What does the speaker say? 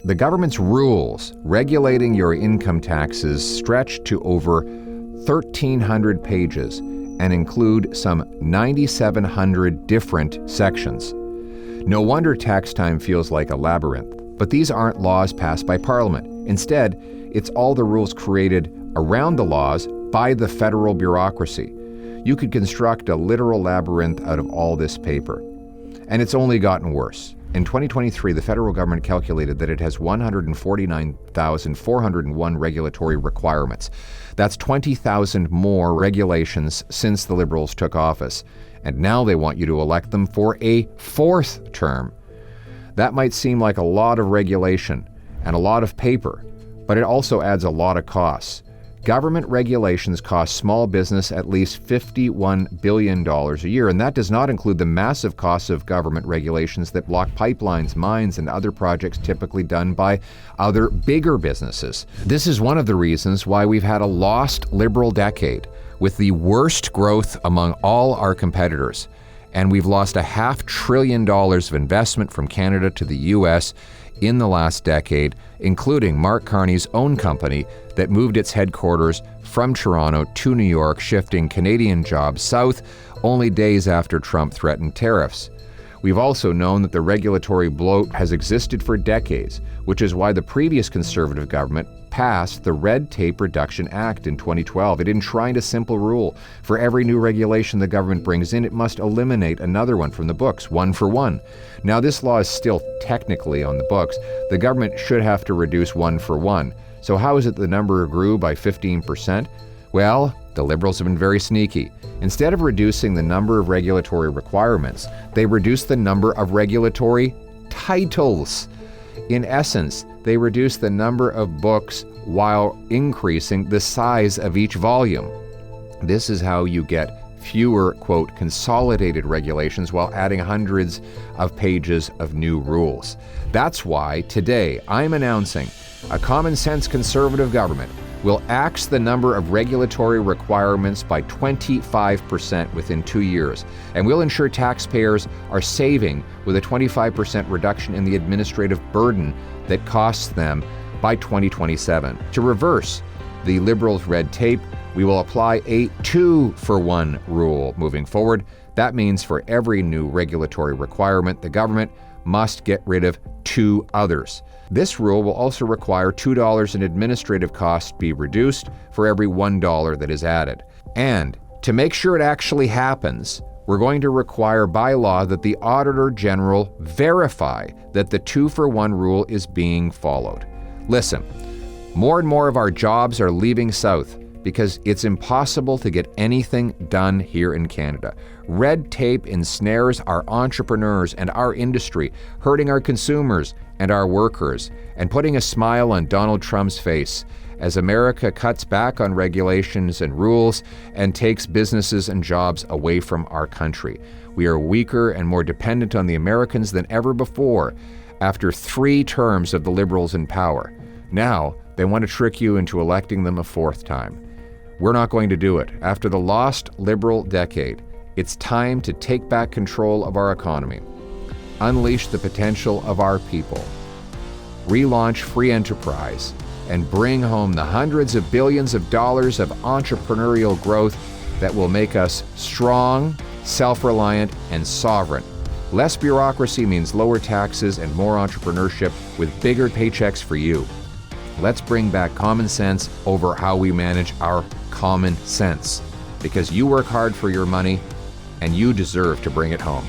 The government's rules regulating your income taxes stretch to over 1,300 pages and include some 9,700 different sections. No wonder tax time feels like a labyrinth. But these aren't laws passed by Parliament. Instead, it's all the rules created around the laws by the federal bureaucracy. You could construct a literal labyrinth out of all this paper. And it's only gotten worse. In 2023, the federal government calculated that it has 149,401 regulatory requirements. That's 20,000 more regulations since the Liberals took office. And now they want you to elect them for a fourth term. That might seem like a lot of regulation and a lot of paper, but it also adds a lot of costs. Government regulations cost small business at least $51 billion a year, and that does not include the massive costs of government regulations that block pipelines, mines, and other projects typically done by other bigger businesses. This is one of the reasons why we've had a lost Liberal decade, with the worst growth among all our competitors. And we've lost $500 billion of investment from Canada to the U.S. in the last decade, including Mark Carney's own company that moved its headquarters from Toronto to New York, shifting Canadian jobs south only days after Trump threatened tariffs. We've also known that the regulatory bloat has existed for decades, which is why the previous Conservative government passed the Red Tape Reduction Act in 2012. It enshrined a simple rule. For every new regulation the government brings in, it must eliminate another one from the books, one for one. Now, this law is still technically on the books. The government should have to reduce one for one. So how is it the number grew by 15%? Well, the Liberals have been very sneaky. Instead of reducing the number of regulatory requirements, they reduced the number of regulatory titles. In essence, they reduce the number of books while increasing the size of each volume. This is how you get fewer, quote, consolidated regulations while adding hundreds of pages of new rules. That's why today I'm announcing a common sense Conservative government will axe the number of regulatory requirements by 25% within 2 years, and will ensure taxpayers are saving with a 25% reduction in the administrative burden that costs them by 2027. To reverse the Liberals' red tape, we will apply a 2-for-1 rule moving forward. That means for every new regulatory requirement, the government must get rid of 2 others. This rule will also require $2 in administrative costs be reduced for every $1 that is added. And to make sure it actually happens, we're going to require by law that the Auditor General verify that the 2-for-1 rule is being followed. Listen, more and more of our jobs are leaving south because it's impossible to get anything done here in Canada. Red tape ensnares our entrepreneurs and our industry, hurting our consumers and our workers, and putting a smile on Donald Trump's face as America cuts back on regulations and rules and takes businesses and jobs away from our country. We are weaker and more dependent on the Americans than ever before after 3 terms of the Liberals in power. Now, they want to trick you into electing them a 4th time. We're not going to do it. After the lost Liberal decade, it's time to take back control of our economy, unleash the potential of our people, relaunch free enterprise, and bring home the hundreds of billions of dollars of entrepreneurial growth that will make us strong, self-reliant, and sovereign. Less bureaucracy means lower taxes and more entrepreneurship with bigger paychecks for you. Let's bring back common sense over how we manage our common sense, because you work hard for your money and you deserve to bring it home.